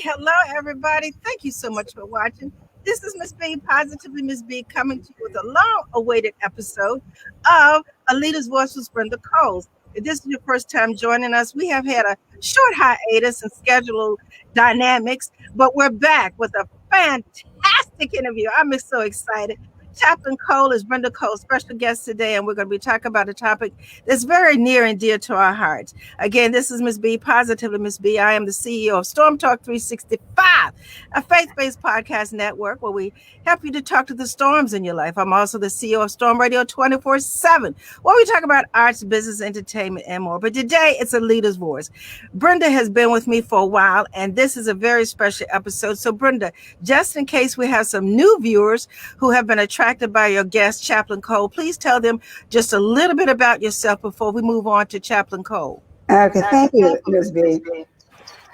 Hello, everybody. Thank you so much for watching. This is Ms.B, Positively Ms.B, coming to you with a long-awaited episode of A Leader's Voice with Brenda Cole. If this is your first time joining us, we have had a short hiatus and schedule dynamics, but we're back with a fantastic interview. I'm so excited. Chaplain Cole is Brenda Cole's special guest today, and we're going to be talking about a topic that's very near and dear to our hearts. Again, this is Ms. B, Positively Ms. B. I am the CEO of Storm Talk 365, a faith-based podcast network where we help you to talk to the storms in your life. I'm also the CEO of Storm Radio 24/7, where we talk about arts, business, entertainment, and more. But today, it's a leader's voice. Brenda has been with me for a while, and this is a very special episode. So, Brenda, just in case we have some new viewers who have been attracted by your guest, Chaplain Cole, please tell them just a little bit about yourself before we move on to Chaplain Cole. Okay, thank you, Ms.B.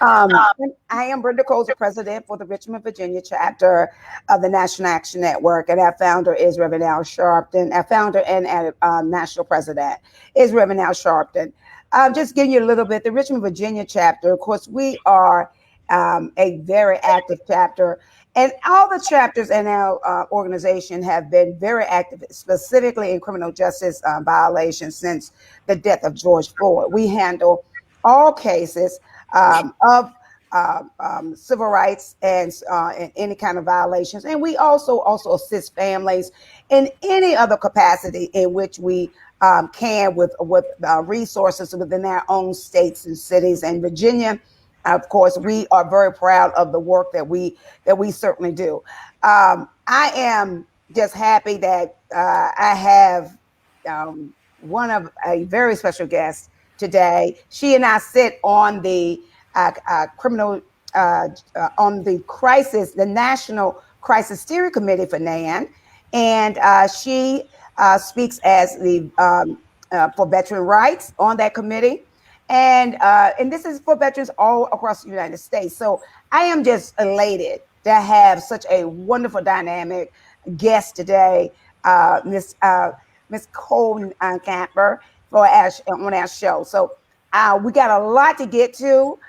I am Brenda Cole, the president for the Richmond, Virginia chapter of the National Action Network, and our founder is Reverend Al Sharpton. Our founder and national president is Reverend Al Sharpton. Just giving you a little bit, the Richmond, Virginia chapter, of course, we are a very active chapter. And all the chapters in our organization have been very active, specifically in criminal justice violations since the death of George Floyd. We handle all cases of civil rights and any kind of violations. And we also assist families in any other capacity in which we can with resources within our own states and cities. And Virginia, of course, we are very proud of the work that we certainly do. I am just happy that I have one of a very special guest today. She and I sit on the criminal on the crisis, the National Crisis Steering Committee for NAN, and she speaks as the for veteran rights on that committee. And this is for veterans all across the United States. So I am just elated to have such a wonderful, dynamic guest today, Ms. Cole Knapper, on our show. So we got a lot to get to.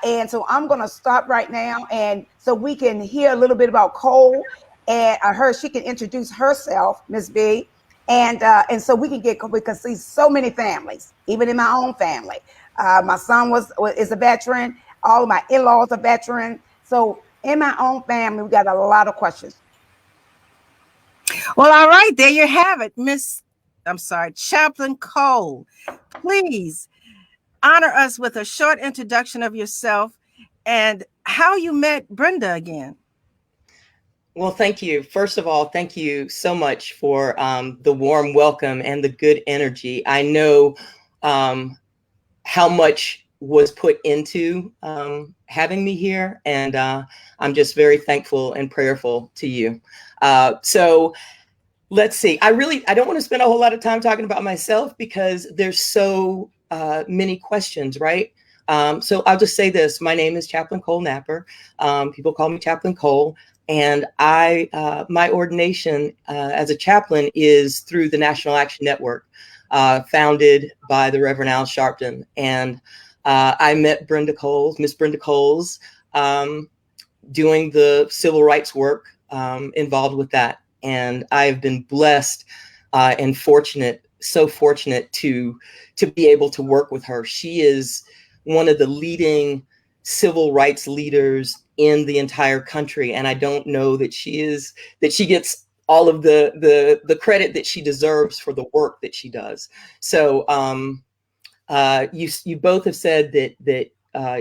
And so I'm going to stop right now, and so we can hear a little bit about Cole and she can introduce herself, Ms. B. And so we can see so many families, even in my own family. My son is a veteran. All of my in-laws are veterans. So in my own family, we got a lot of questions. Well, all right, there you have it, Chaplain Cole. Please honor us with a short introduction of yourself and how you met Brenda again. Well, thank you. First of all, thank you so much for the warm welcome and the good energy. I know how much was put into having me here, and I'm just very thankful and prayerful to you. So let's see. I don't want to spend a whole lot of time talking about myself because there's so many questions, right? So I'll just say this. My name is Chaplain Cole Knapper. People call me Chaplain Cole. And my ordination as a chaplain is through the National Action Network, founded by the Reverend Al Sharpton. And I met Miss Brenda Cole's, doing the civil rights work involved with that. And I've been blessed and so fortunate to be able to work with her. She is one of the leading civil rights leaders in the entire country, and I don't know that she gets all of the credit that she deserves for the work that she does. So you both have said that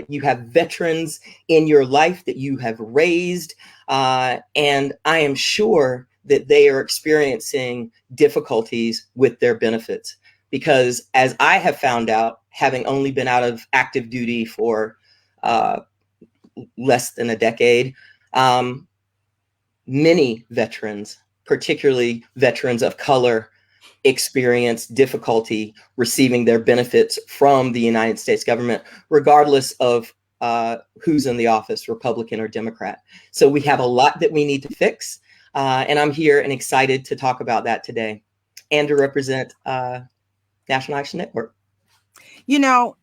you have veterans in your life that you have raised, and I am sure that they are experiencing difficulties with their benefits, because as I have found out, having only been out of active duty for less than a decade, many veterans, particularly veterans of color, experience difficulty receiving their benefits from the United States government, regardless of who's in the office, Republican or Democrat. So we have a lot that we need to fix. And I'm here and excited to talk about that today and to represent National Action Network. You know,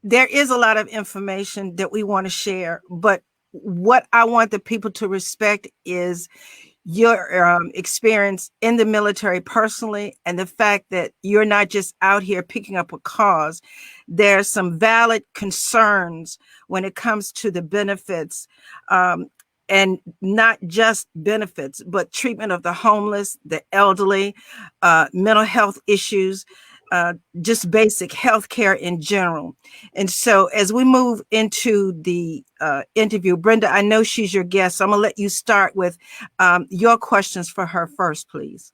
there is a lot of information that we want to share, but what I want the people to respect is your experience in the military personally, and the fact that you're not just out here picking up a cause. There's some valid concerns when it comes to the benefits, and not just benefits, but treatment of the homeless, the elderly, mental health issues, just basic health care in general. And so as we move into the interview, Brenda, I know she's your guest, so I'm going to let you start with your questions for her first, please.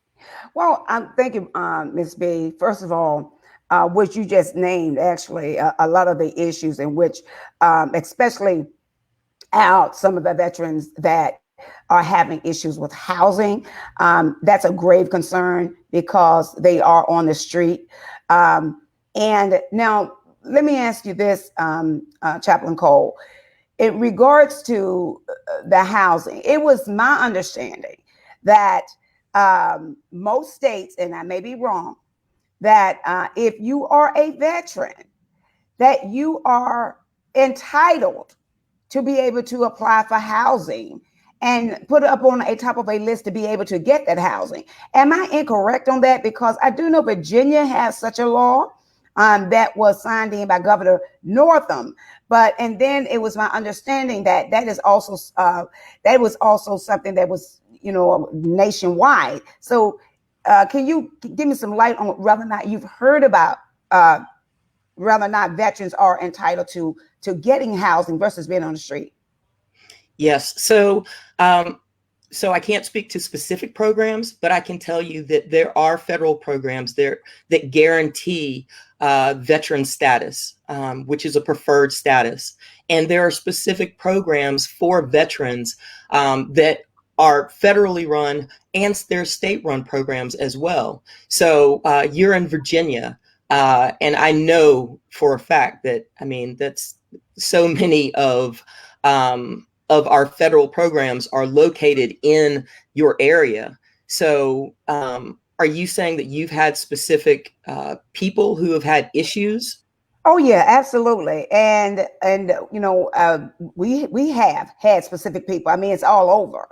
Well, thank you, Ms.B. First of all, which you just named, actually, a lot of the issues in which, especially out some of the veterans that are having issues with housing. That's a grave concern because they are on the street. And now, let me ask you this, Chaplain Cole. In regards to the housing, it was my understanding that most states, and I may be wrong, that if you are a veteran, that you are entitled to be able to apply for housing and put it up on a top of a list to be able to get that housing. Am I incorrect on that? Because I do know Virginia has such a law that was signed in by Governor Northam, and then it was my understanding that that was also something that was nationwide. So can you give me some light on whether or not you've heard about whether or not veterans are entitled to getting housing versus being on the street? Yes. So I can't speak to specific programs, but I can tell you that there are federal programs there that guarantee veteran status, which is a preferred status. And there are specific programs for veterans that are federally run, and there's state-run programs as well. So you're in Virginia, and I know for a fact that, that's so many of our federal programs are located in your area. So are you saying that you've had specific people who have had issues? Oh yeah, absolutely. And we have had specific people. It's all over.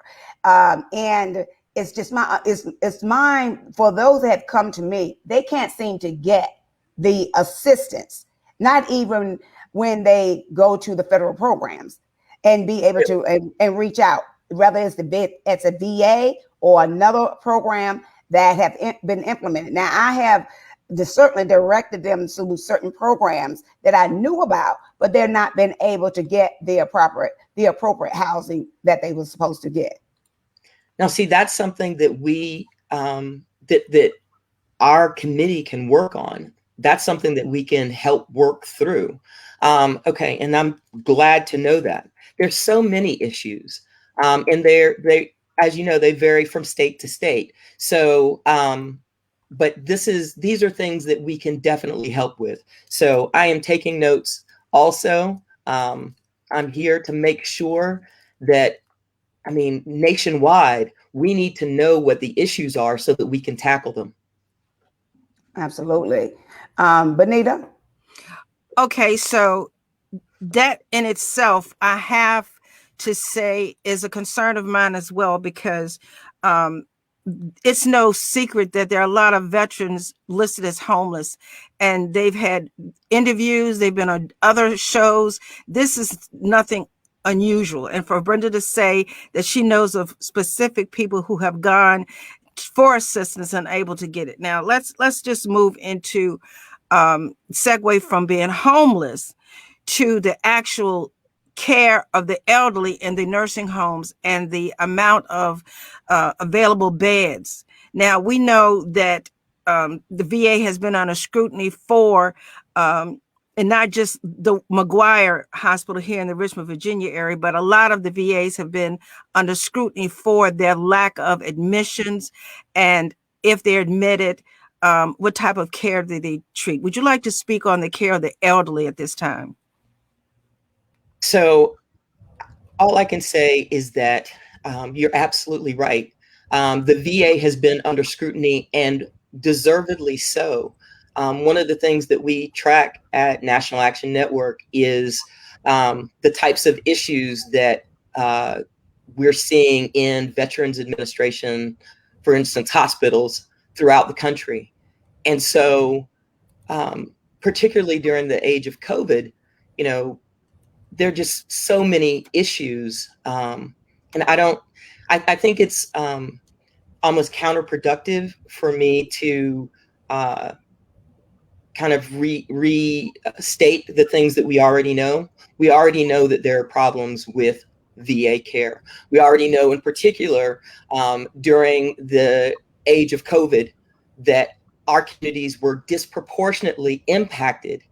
And it's just it's mine for those that have come to me. They can't seem to get the assistance, not even when they go to the federal programs and be able to and reach out, whether it's a VA or another program that have been implemented. Now I have certainly directed them to certain programs that I knew about, but they're not been able to get the appropriate housing that they were supposed to get. Now, see, that's something that we that our committee can work on. That's something that we can help work through. Okay, and I'm glad to know that. There's so many issues, and they, as you know, they vary from state to state. So, but these are things that we can definitely help with. So I am taking notes also. I'm here to make sure that, nationwide, we need to know what the issues are so that we can tackle them. Absolutely. Bonita? Okay, so that in itself, I have to say, is a concern of mine as well, because it's no secret that there are a lot of veterans listed as homeless, and they've had interviews, they've been on other shows. This is nothing unusual. And for Brenda to say that she knows of specific people who have gone for assistance and able to get it. Now let's just move into segue from being homeless to the actual care of the elderly in the nursing homes and the amount of available beds. Now, we know that the VA has been under scrutiny for, and not just the McGuire Hospital here in the Richmond, Virginia area, but a lot of the VAs have been under scrutiny for their lack of admissions, and if they're admitted, what type of care do they treat? Would you like to speak on the care of the elderly at this time? So all I can say is that you're absolutely right. The VA has been under scrutiny, and deservedly so. One of the things that we track at National Action Network is the types of issues that we're seeing in Veterans Administration, for instance, hospitals throughout the country. And so, particularly during the age of COVID, you know, there are just so many issues. And I think it's almost counterproductive for me to kind of restate the things that we already know. We already know that there are problems with VA care. We already know, in particular, during the age of COVID, that our communities were disproportionately impacted,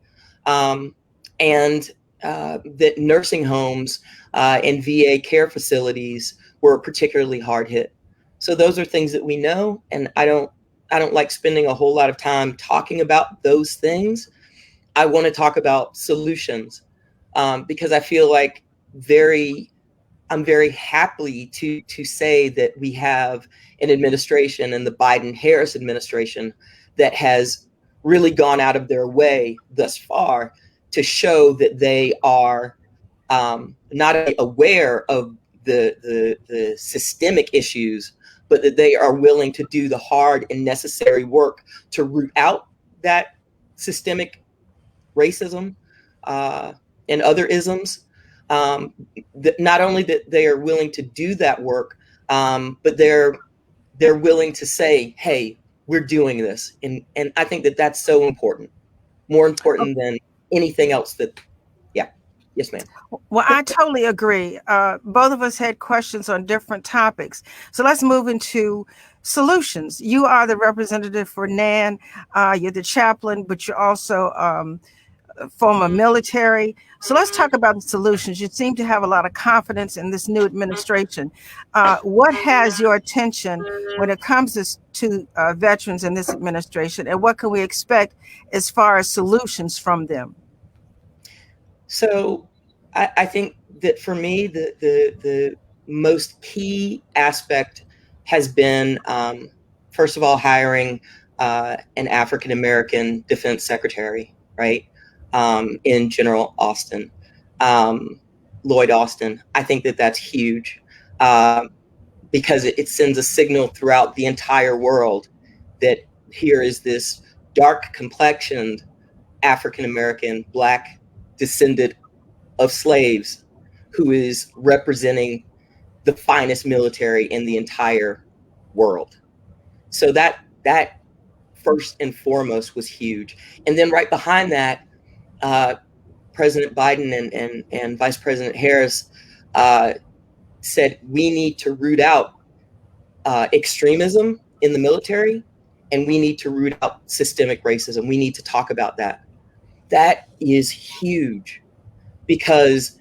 and that nursing homes and VA care facilities were particularly hard hit. So those are things that we know, and I don't like spending a whole lot of time talking about those things. I want to talk about solutions, because I feel like I'm very happy to say that we have an administration, and the Biden-Harris administration, that has really gone out of their way thus far to show that they are not only aware of the systemic issues, but that they are willing to do the hard and necessary work to root out that systemic racism and other isms. That not only that they are willing to do that work, but they're willing to say, "Hey, we're doing this," and I think that that's so important, more important than anything else. That, yeah, yes, ma'am. Well, I totally agree. Both of us had questions on different topics. So let's move into solutions. You are the representative for NAN. You're the chaplain, but you're also former military. So let's talk about the solutions. You seem to have a lot of confidence in this new administration. What has your attention when it comes to veterans in this administration, and what can we expect as far as solutions from them? So I think that for me, the most key aspect has been, first of all, hiring an African American defense secretary, right? In General Austin, Lloyd Austin. I think that that's huge, because it sends a signal throughout the entire world that here is this dark complexioned African American, Black descendant of slaves who is representing the finest military in the entire world. So that first and foremost was huge. And then right behind that, President Biden and Vice President Harris said we need to root out extremism in the military, and we need to root out systemic racism. We need to talk about that. That is huge, because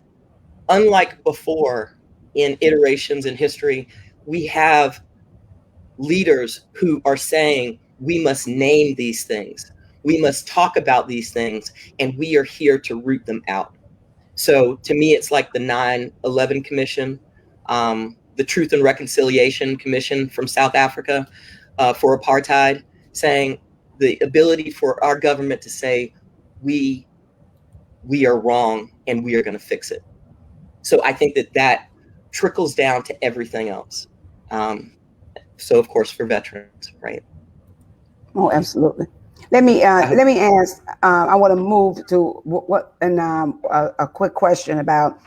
unlike before in iterations in history, we have leaders who are saying we must name these things, we must talk about these things, and we are here to root them out. So to me, it's like the 9/11 Commission, the Truth and Reconciliation Commission from South Africa for apartheid, saying the ability for our government to say we are wrong and we are going to fix it. So I think that trickles down to everything else. So of course for veterans, right? Oh, absolutely. Let me ask. I want to move to what and a quick question about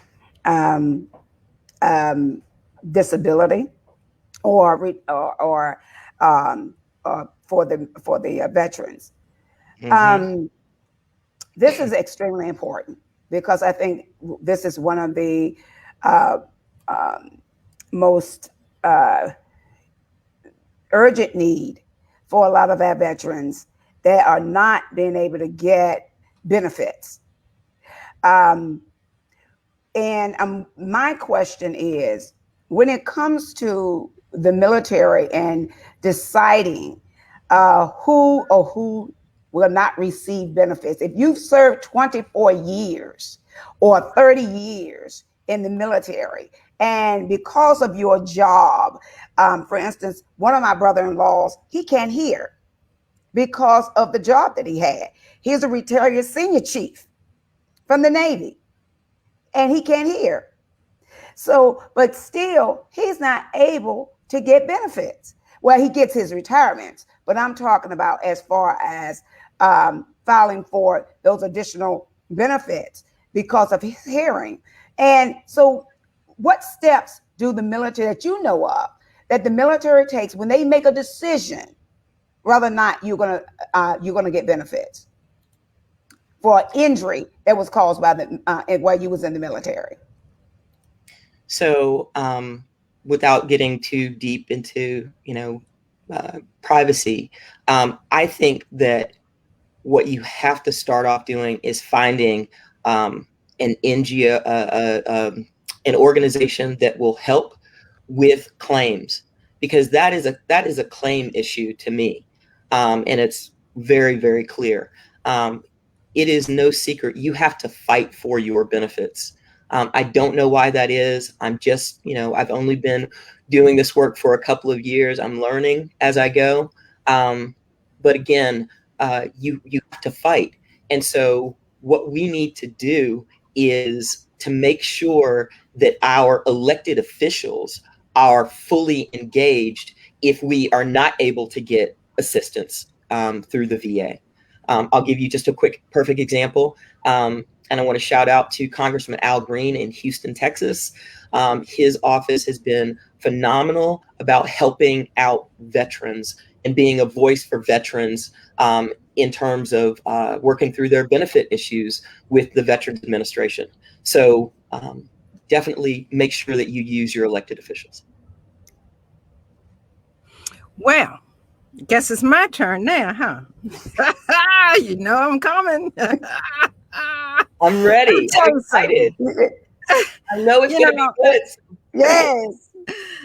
um, disability or for the veterans. Mm-hmm. This is extremely important because I think this is one of the uh, most urgent need for a lot of our veterans that are not being able to get benefits. Um, and my question is, when it comes to the military and deciding who will not receive benefits, if you've served 24 years or 30 years in the military, and because of your job, for instance, one of my brother-in-laws, he can't hear. because of the job that he had. He's a retired senior chief from the Navy, and he can't hear. So, but still, he's not able to get benefits. Well, he gets his retirement, but I'm talking about as far as filing for those additional benefits because of his hearing. And so, what steps do the military that you know of that the military takes when they make a decision whether or not you're gonna get benefits for an injury that was caused by while you was in the military? So, without getting too deep into, privacy, I think that what you have to start off doing is finding an NGO, an organization that will help with claims, because that is a claim issue to me, and it's very, very clear. It is no secret you have to fight for your benefits. I don't know why that is. I'm just, I've only been doing this work for a couple of years. I'm learning as I go. But again, you have to fight. And so what we need to do is to make sure that our elected officials are fully engaged if we are not able to get assistance through the VA. I'll give you just a quick, perfect example. And I want to shout out to Congressman Al Green in Houston, Texas. His office has been phenomenal about helping out veterans and being a voice for veterans in terms of working through their benefit issues with the Veterans Administration. So definitely make sure that you use your elected officials. Well, guess it's my turn now, huh? You know I'm coming. I'm ready. I'm excited. I know it's going to be good. Yes.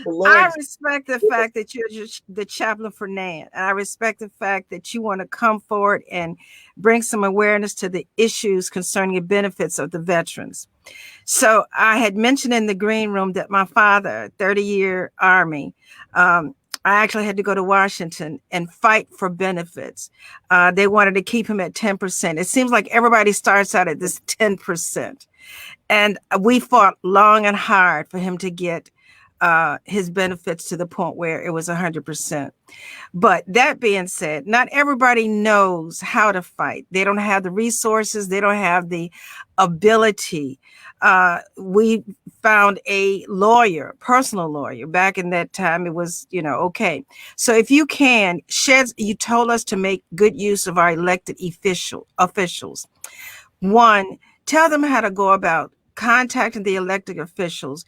I respect the fact that you're just the chaplain for NAN. And I respect the fact that you want to come forward and bring some awareness to the issues concerning the benefits of the veterans. So I had mentioned in the green room that my father, 30-year Army, I actually had to go to Washington and fight for benefits. They wanted to keep him at 10%. It seems like everybody starts out at this 10%. And we fought long and hard for him to get his benefits to the point where it was 100%. But that being said, not everybody knows how to fight. They don't have the resources. They don't have the ability. We found a lawyer, personal lawyer. Back in that time, it was, okay. So if you can, you told us to make good use of our elected officials. One, tell them how to go about contacting the elected officials.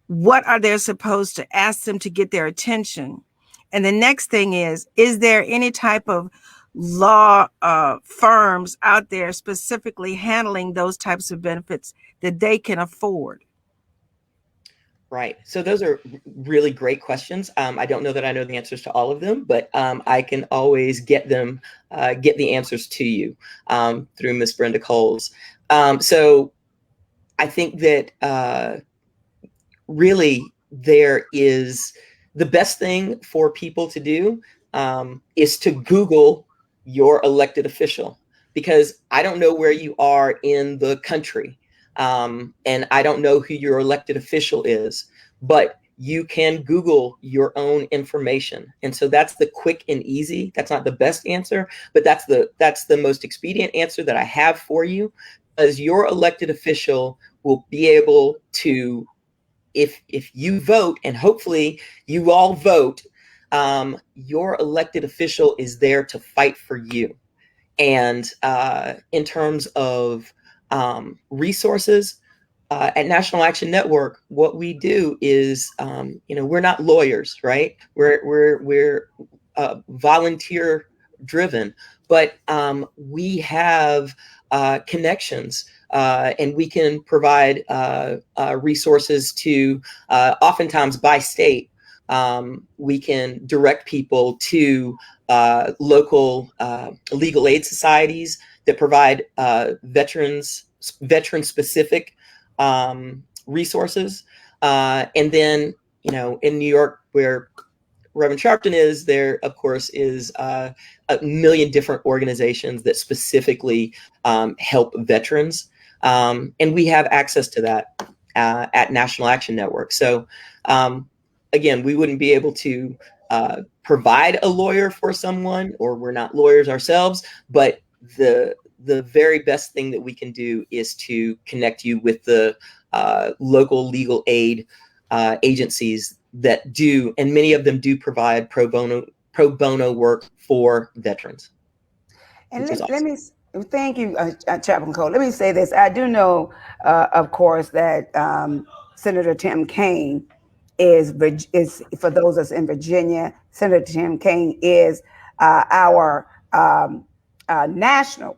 What are they supposed to ask them to get their attention? And the next thing is there any type of law firms out there specifically handling those types of benefits that they can afford? Right. So those are really great questions. I don't know that I know the answers to all of them, but I can always get the answers to you through Ms. Brenda Coles. So I think that really there is the best thing for people to do is to Google your elected official, because I don't know where you are in the country. And I don't know who your elected official is, but you can Google your own information. And so that's the quick and easy. That's not the best answer, but that's the most expedient answer that I have for you, because your elected official will be able to, if you vote, and hopefully you all vote, your elected official is there to fight for you. And in terms of resources, at National Action Network, what we do is, we're not lawyers, right? We're volunteer driven, but we have connections, and we can provide resources to, oftentimes by state. We can direct people to local legal aid societies that provide veteran specific resources. And then, in New York, Reverend Sharpton is, there, of course, is a million different organizations that specifically help veterans. And we have access to that at National Action Network. So again, we wouldn't be able to provide a lawyer for someone, or we're not lawyers ourselves, but the very best thing that we can do is to connect you with the local legal aid agencies that do, and many of them do provide pro bono work for veterans. And let me thank you, Chaplain Cole. Let me say this. I do know, of course, that Senator Tim Kaine is for those that's in Virginia. Senator Tim Kaine is our national.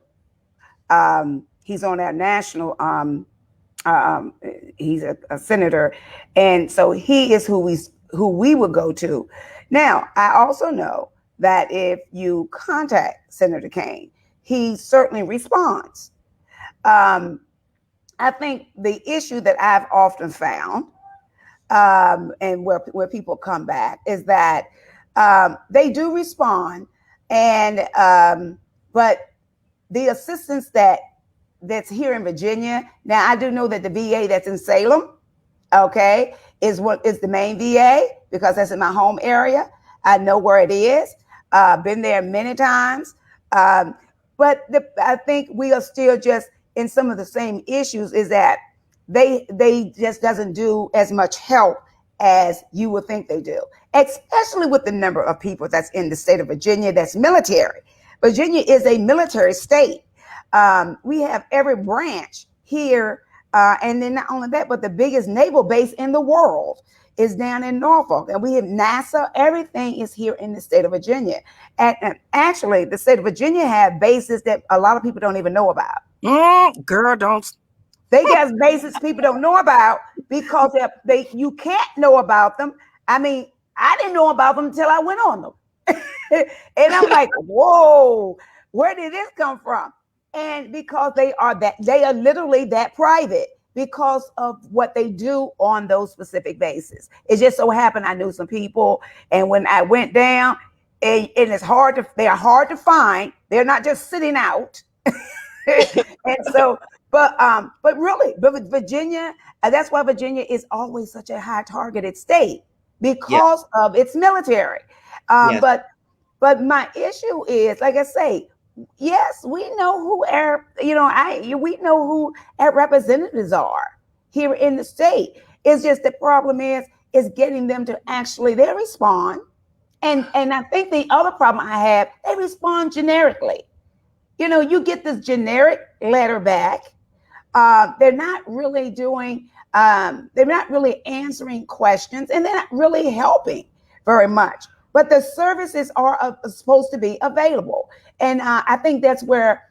He's on our national. He's a senator, and so he is who we would go to. Now, I also know that if you contact Senator Kaine, he certainly responds. I think the issue that I've often found, and where people come back, is that they do respond, and but the assistance that's here in Virginia. Now, I do know that the VA that's in Salem, okay, is the main VA, because that's in my home area. I know where it is. Been there many times. But I think we are still just in some of the same issues, is that they just doesn't do as much help as you would think they do, especially with the number of people that's in the state of Virginia that's military. Virginia is a military state. We have every branch here, and then not only that, but the biggest naval base in the world is down in Norfolk, and we have NASA. Everything is here in the state of Virginia, and actually, the state of Virginia have bases that a lot of people don't even know about. Girl, don't. They got bases people don't know about, because you can't know about them. I mean, I didn't know about them until I went on them, and I'm like, whoa, where did this come from? And because they are literally that private, because of what they do on those specific bases. It just so happened I knew some people, and when I went down, and they are hard to find. They're not just sitting out. And so, but Virginia, that's why Virginia is always such a high targeted state, because of its military. But my issue is, like I say, yes, we know who we know who our representatives are here in the state. It's just the problem is getting them to actually, they respond. And I think the other problem I have, they respond generically. You get this generic letter back. They're not really they're not really answering questions, and they're not really helping very much. But the services are supposed to be available. And I think that's where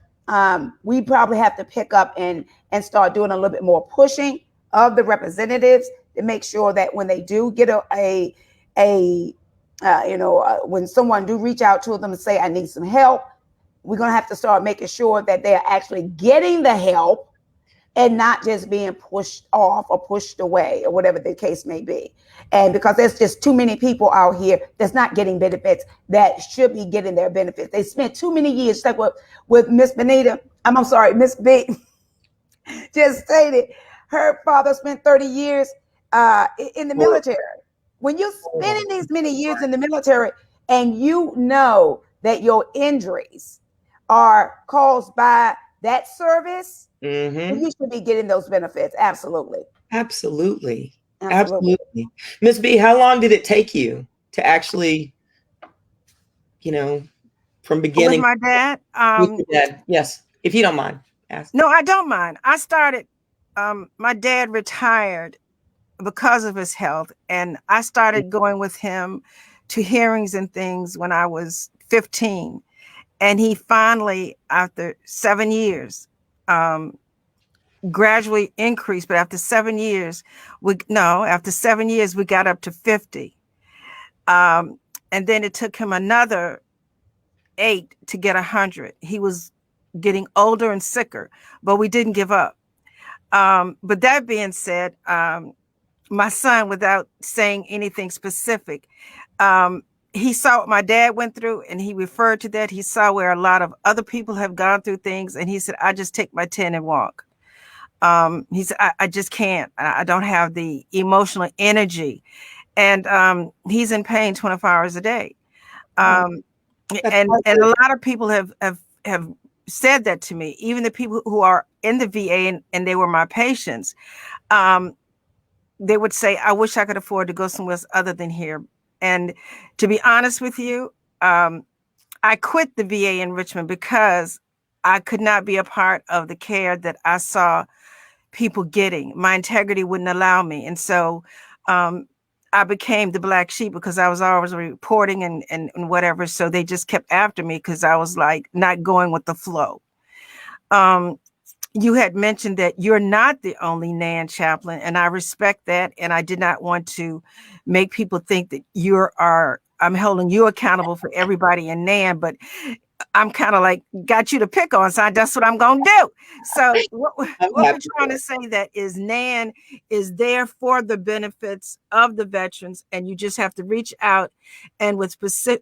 we probably have to pick up and start doing a little bit more pushing of the representatives to make sure that when they do get when someone do reach out to them and say, I need some help, we're going to have to start making sure that they're actually getting the help and not just being pushed off or pushed away, or whatever the case may be. And because there's just too many people out here that's not getting benefits that should be getting their benefits. They spent too many years, like with Miss Benita, I'm sorry, Miss B just stated, her father spent 30 years in the military. When you're spending these many years in the military, and you know that your injuries are caused by that service, you should be getting those benefits. Absolutely. Ms. B, how long did it take you to actually, from beginning? With my dad? With your dad, yes, if you don't mind. No, I don't mind. I started, my dad retired because of his health, and I started going with him to hearings and things when I was 15. And he finally, after 7 years, gradually increased, but after 7 years, we got up to 50. And then it took him another 8 to get 100. He was getting older and sicker, but we didn't give up. But that being said, my son, without saying anything specific, he saw what my dad went through, and he referred to that. He saw where a lot of other people have gone through things, and he said, I just take my 10 and walk. He said, I just can't. I don't have the emotional energy. And he's in pain 24 hours a day. And a lot of people have said that to me, even the people who are in the VA and they were my patients. They would say, I wish I could afford to go somewhere else other than here. And to be honest with you, I quit the VA in Richmond because I could not be a part of the care that I saw people getting. My integrity wouldn't allow me. And so I became the black sheep because I was always reporting and whatever. So they just kept after me because I was like not going with the flow. You had mentioned that you're not the only NAN chaplain, and I respect that. And I did not want to make people think that I'm holding you accountable for everybody in NAN, but I'm kind of like got you to pick on, so that's what I'm going to do. So what we're trying to say that is NAN is there for the benefits of the veterans, and you just have to reach out and with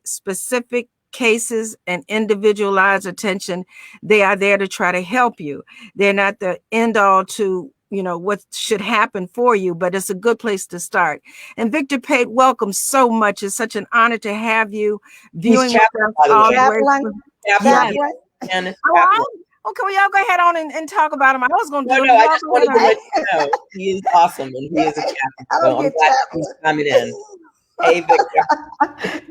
specific cases and individualized attention, they are there to try to help you. They're not the end all to what should happen for you, but it's a good place to start. And Victor Pate, welcome so much. It's such an honor to have you viewing with us. Chaplain. Okay, well, y'all go ahead on and talk about him. I was going to do it. No, I just wanted to let you know he is awesome and he is a chaplain. So I'm glad he's coming in. Hey, Victor.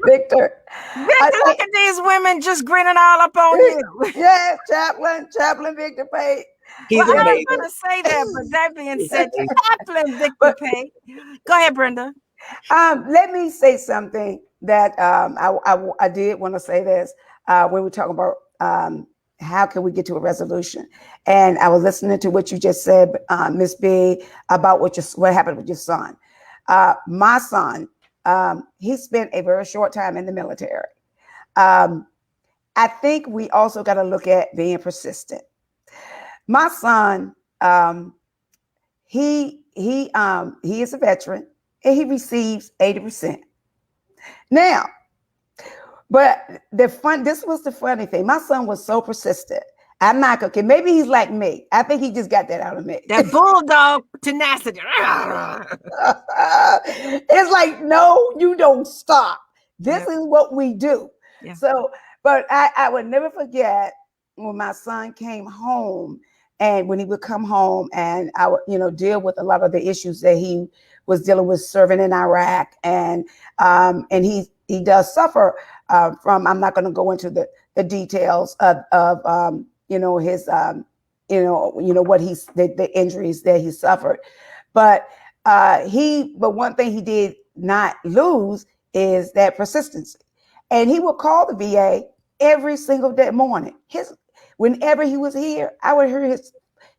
Victor, look at these women just grinning all up on you. Yes, Chaplain Victor Pate. He's amazing. I was going to say that, but that being said, Chaplain Victor Pate. Go ahead, Brenda. Let me say something that I did want to say this when we talk about how can we get to a resolution. And I was listening to what you just said, Ms.B, about what happened with your son. My son, he spent a very short time in the military. I think we also got to look at being persistent. My son, he is a veteran and he receives 80%. Now, but this was the funny thing. My son was so persistent. I'm not okay. Maybe he's like me. I think he just got that out of me. That bulldog tenacity. It's like, no, you don't stop. This is what we do. Yeah. So, but I would never forget when my son came home, and when he would come home and I would, deal with a lot of the issues that he was dealing with serving in Iraq. And he does suffer from, I'm not going to go into the details of his, what the injuries that he suffered. But one thing he did not lose is that persistency. And he would call the VA every single day morning. Whenever he was here, I would hear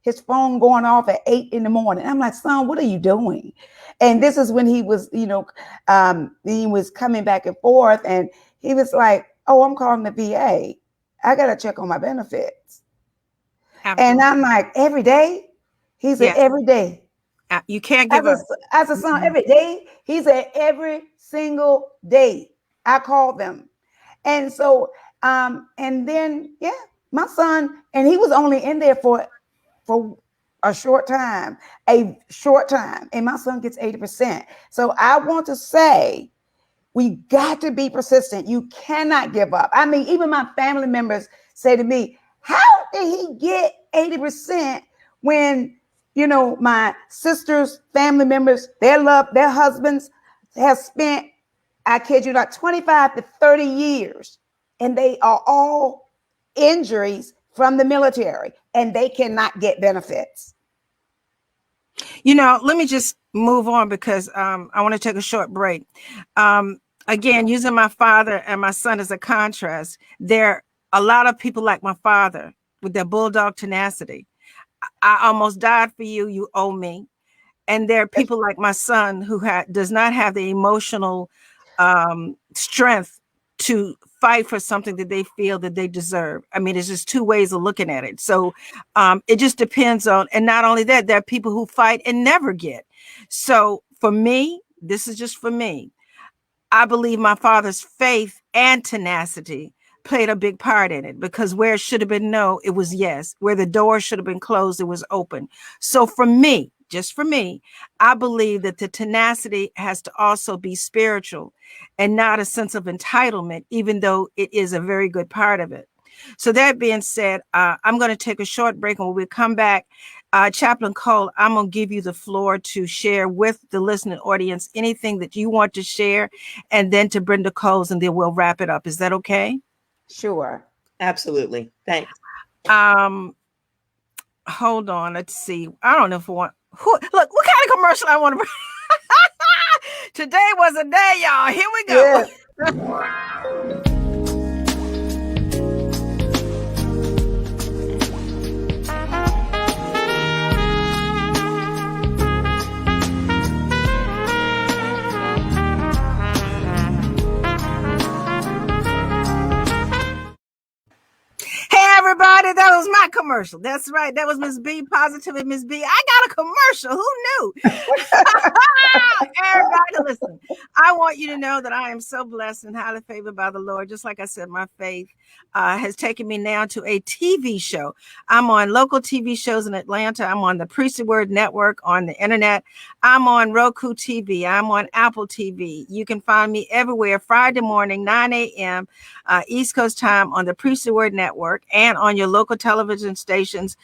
his phone going off at 8 in the morning. I'm like, son, what are you doing? And this is when he was, he was coming back and forth, and he was like, oh, I'm calling the VA. I got to check on my benefits. Absolutely. And I'm like, every day? He said, every day. You can't give up. As a son, every day? He said, every single day I called them. And so, and then, my son, and he was only in there for a short time, and my son gets 80%. So I want to say, we got to be persistent. You cannot give up. I mean, even my family members say to me, how did he get 80% when, my sister's family members, their husbands have spent, I kid you not, 25 to 30 years, and they are all injuries from the military, and they cannot get benefits. Let me just move on because I want to take a short break. Again, using my father and my son as a contrast, there are a lot of people like my father with their bulldog tenacity. I almost died for you. You owe me. And there are people like my son who does not have the emotional strength to fight for something that they feel that they deserve. I mean, it's just two ways of looking at it. So it just depends on, and not only that, there are people who fight and never get. So for me, this is just for me. I believe my father's faith and tenacity played a big part in it, because where it should have been no, it was yes. Where the door should have been closed, it was open. So for me, just for me, I believe that the tenacity has to also be spiritual and not a sense of entitlement, even though it is a very good part of it. So that being said, I'm going to take a short break, and when we come back, Chaplain Cole, I'm going to give you the floor to share with the listening audience anything that you want to share, and then to Brenda Coles, and then we'll wrap it up. Is that okay? Sure. Absolutely. Thanks. Hold on. Let's see. I don't know if I want. Look, what kind of commercial I want to. Today was a day, y'all. Here we go. Yeah. Hey, everybody, that was my commercial. That's right. That was Ms.B, Positive and Ms.B. I got a commercial. Who knew? Everybody, listen. I want you to know that I am so blessed and highly favored by the Lord. Just like I said, my faith has taken me now to a TV show. I'm on local TV shows in Atlanta. I'm on the Priestly Word Network on the internet. I'm on Roku TV. I'm on Apple TV. You can find me everywhere Friday morning, 9 a.m. East Coast time on the Priestly Word Network, and on your local television stations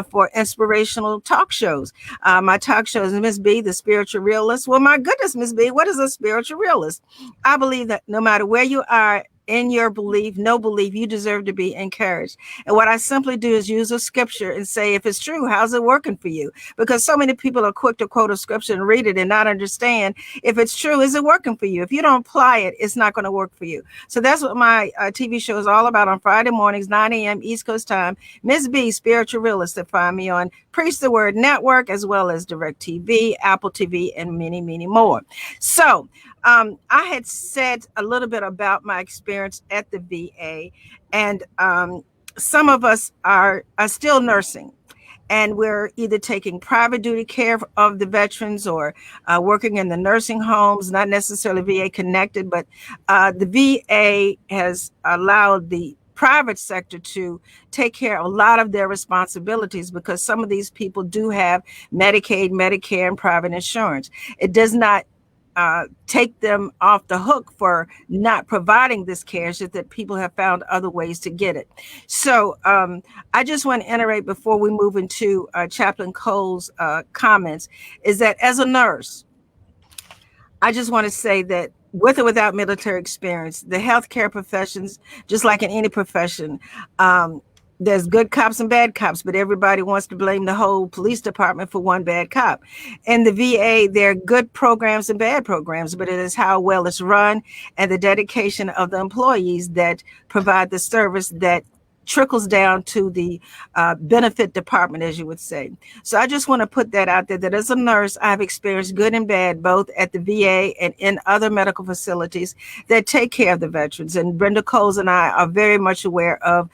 for inspirational talk shows. My talk show is Ms.B, the spiritual realist. Well, my goodness, Ms.B, what is a spiritual realist? I believe that no matter where you are in your belief, no belief, you deserve to be encouraged. And what I simply do is use a scripture and say, if it's true, how's it working for you? Because so many people are quick to quote a scripture and read it and not understand if it's true, is it working for you? If you don't apply it, it's not going to work for you. So that's what my TV show is all about on Friday mornings, 9 a.m. East Coast time. Ms.B, spiritual realist, that find me on Preach the Word Network, as well as Direct TV, Apple TV, and many, many more. So I had said a little bit about my experience at the VA, and some of us are still nursing, and we're either taking private duty care of the veterans or working in the nursing homes, not necessarily VA connected, but the VA has allowed the private sector to take care of a lot of their responsibilities, because some of these people do have Medicaid, Medicare, and private insurance. It does not take them off the hook for not providing this care, so that people have found other ways to get it. So I just want to iterate before we move into Chaplain Cole's comments, is that as a nurse, I just want to say that with or without military experience, the healthcare professions, just like in any profession, there's good cops and bad cops, but everybody wants to blame the whole police department for one bad cop. In the VA, there are good programs and bad programs, but it is how well it's run and the dedication of the employees that provide the service that trickles down to the benefit department, as you would say. So I just want to put that out there, that as a nurse, I've experienced good and bad, both at the VA and in other medical facilities that take care of the veterans. And Brenda Coles and I are very much aware of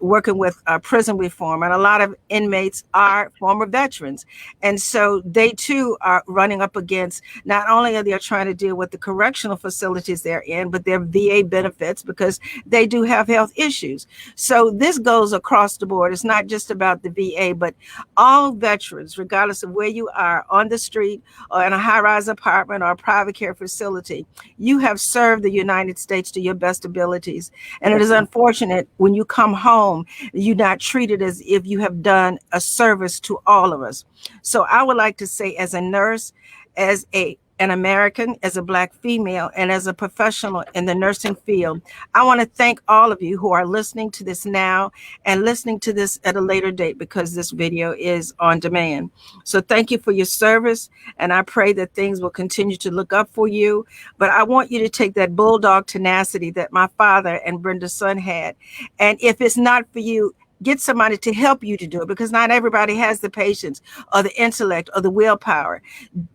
working with prison reform, and a lot of inmates are former veterans, and so they too are running up against, not only are they trying to deal with the correctional facilities they're in, but their VA benefits, because they do have health issues. So this goes across the board. It's not just about the VA, but all veterans, regardless of where you are, on the street or in a high-rise apartment or a private care facility, you have served the United States to your best abilities. And it is unfortunate when you come home, you're not treated as if you have done a service to all of us. So I would like to say, as a nurse, as an American, as a Black female, and as a professional in the nursing field, I want to thank all of you who are listening to this now and listening to this at a later date, because this video is on demand. So thank you for your service, and I pray that things will continue to look up for you. But I want you to take that bulldog tenacity that my father and Brenda's son had, and if it's not for you, get somebody to help you to do it, because not everybody has the patience or the intellect or the willpower.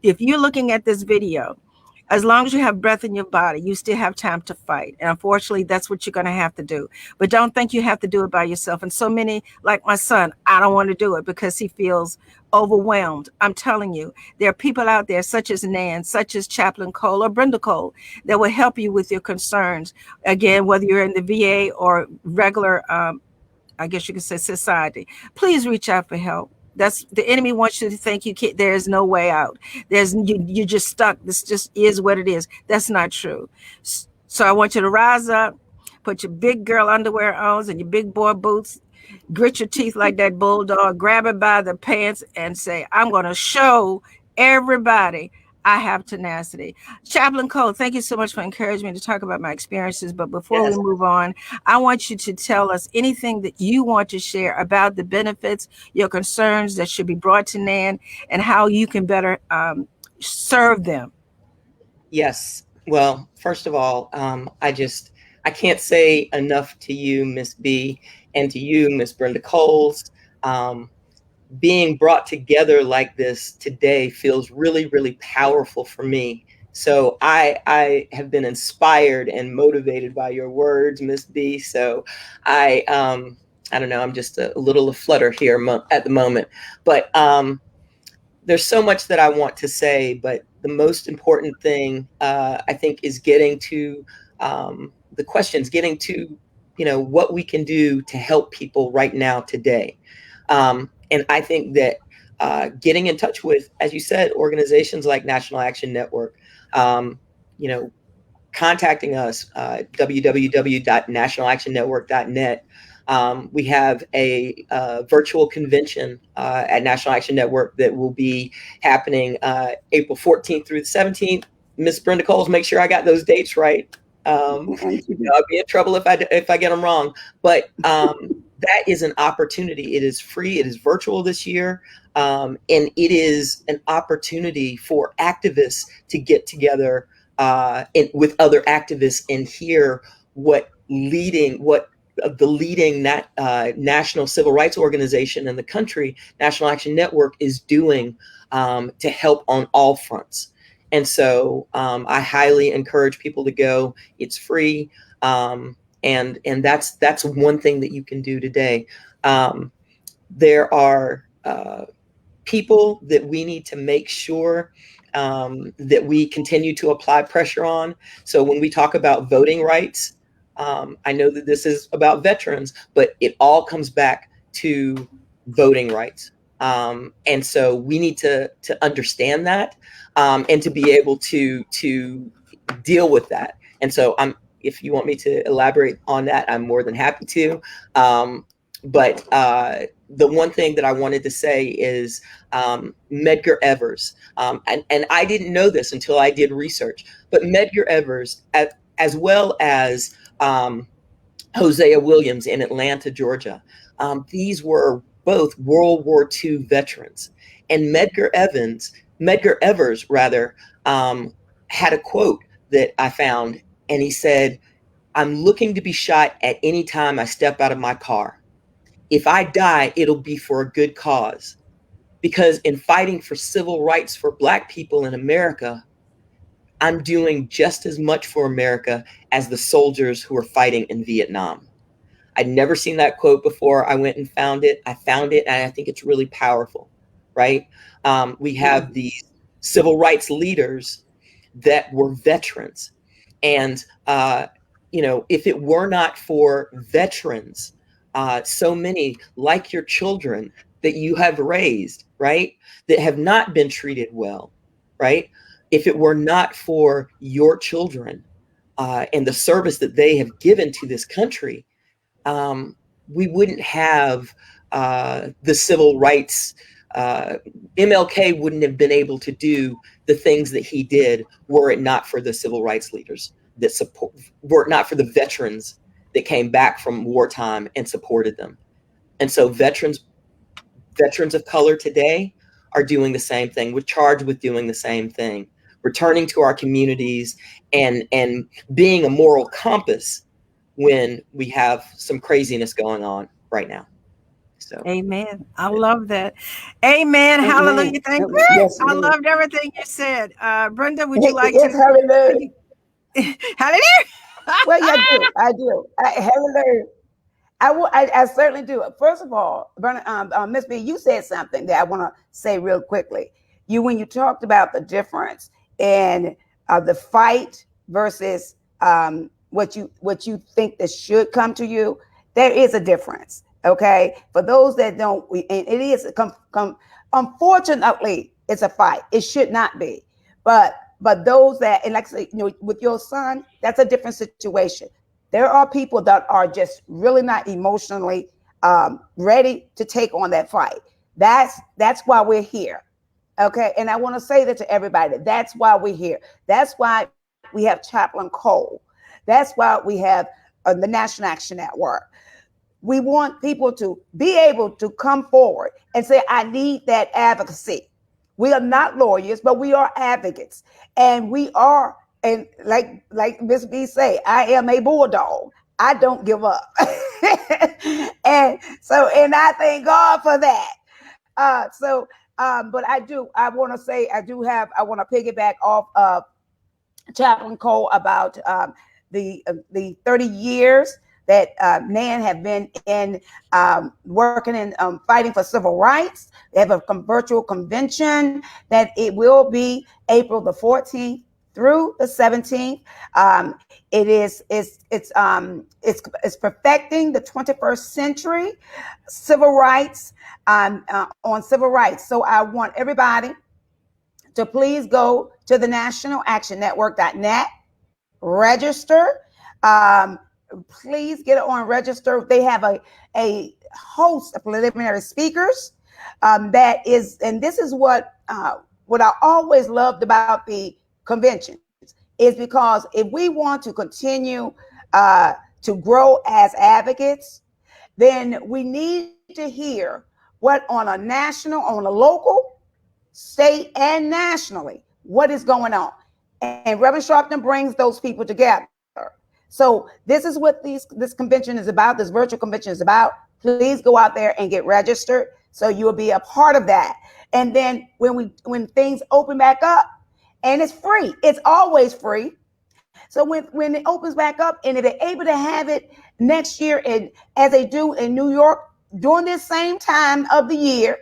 If you're looking at this video, As long as you have breath in your body, you still have time to fight. And unfortunately, that's what you're going to have to do. But don't think you have to do it by yourself. And so many, like my son, I don't want to do it because he feels overwhelmed. I'm telling you, there are people out there, such as Nan, such as Chaplain Cole or Brenda Cole, that will help you with your concerns. Again, whether you're in the VA or regular, I guess you could say society, please reach out for help. That's the enemy wants you to think you can't, there is no way out. You're just stuck. This just is what it is. That's not true. So I want you to rise up, put your big girl underwear on and your big boy boots, grit your teeth like that bulldog, grab it by the pants and say, I'm going to show everybody I have tenacity. Chaplain Cole, thank you so much for encouraging me to talk about my experiences. But before we move on, I want you to tell us anything that you want to share about the benefits, your concerns that should be brought to NAN, and how you can better serve them. Yes. Well, first of all, I can't say enough to you, Ms.B, and to you, Ms. Brenda Coles. Being brought together like this today feels really, really powerful for me. So I have been inspired and motivated by your words, Ms.B. So I don't know, I'm just a little aflutter here at the moment, but there's so much that I want to say, but the most important thing I think is getting to the questions, getting to what we can do to help people right now today. And I think that getting in touch with, as you said, organizations like National Action Network, you know, contacting us, www.nationalactionnetwork.net. We have a virtual convention at National Action Network that will be happening April 14th through the 17th. Miss Brenda Coles, make sure I got those dates right. I'll be in trouble if I get them wrong. But that is an opportunity. It is free. It is virtual this year. And it is an opportunity for activists to get together with other activists and hear what the leading national civil rights organization in the country, National Action Network, is doing to help on all fronts. And so I highly encourage people to go. It's free. And that's one thing that you can do today. There are people that we need to make sure that we continue to apply pressure on. So when we talk about voting rights, I know that this is about veterans, but it all comes back to voting rights. And so we need to understand that and to be able to deal with that. And so if you want me to elaborate on that, I'm more than happy to. But the one thing that I wanted to say is Medgar Evers, and I didn't know this until I did research, but Medgar Evers, as well as Hosea Williams in Atlanta, Georgia, these were both World War II veterans. And Medgar Evers, had a quote that I found, and he said, "I'm looking to be shot at any time I step out of my car. If I die, it'll be for a good cause. Because in fighting for civil rights for Black people in America, I'm doing just as much for America as the soldiers who are fighting in Vietnam." I'd never seen that quote before. I went and found it. I found it, and I think it's really powerful, right? We have these civil rights leaders that were veterans. And, if it were not for veterans, so many like your children that you have raised, right, that have not been treated well, right? If it were not for your children and the service that they have given to this country, we wouldn't have the civil rights. MLK wouldn't have been able to do the things that he did were it not for the civil rights leaders that were it not for the veterans that came back from wartime and supported them. And so veterans of color today are doing the same thing. We're charged with doing the same thing, returning to our communities and being a moral compass when we have some craziness going on right now. So, amen. I love that. Amen. Hallelujah. Amen. Thank you. Yes, I indeed. loved everything you said. Brenda, would you like Yes, to? hallelujah. Hallelujah. Well, yeah, I do. Hallelujah. I certainly do. First of all, Ms. B, you said something that I want to say real quickly. When you talked about the difference in the fight versus what you think that should come to you, there is a difference. Okay, for those that don't, and it is unfortunately it's a fight. It should not be, but those that, and like I say, with your son, that's a different situation. There are people that are just really not emotionally ready to take on that fight. That's why we're here. Okay. And I want to say that to everybody. That's why we're here. That's why we have Chaplain Cole. That's why we have the National Action Network. We want people to be able to come forward and say, I need that advocacy. We are not lawyers, but we are advocates. And we are, and like Ms.B say, I am a bulldog. I don't give up. And I thank God for that. But I want to say, I want to piggyback off of Chaplain Cole about the 30 years that NAN have been in working and fighting for civil rights. They have a virtual convention that it will be April the 14th through the 17th. It's perfecting the 21st century civil rights on civil rights. So I want everybody to please go to the nationalactionnetwork.net, register. Um, Please get it on register. They have a host of preliminary speakers. And this is what I always loved about the conventions is because if we want to continue to grow as advocates, then we need to hear what on a national, on a local, state, and nationally, what is going on. And Reverend Sharpton brings those people together. So this is what this convention is about. This virtual convention is about. Please go out there and get registered so you will be a part of that. And then when things open back up, and it's free, it's always free. So when it opens back up, and if they're able to have it next year, and as they do in New York during this same time of the year,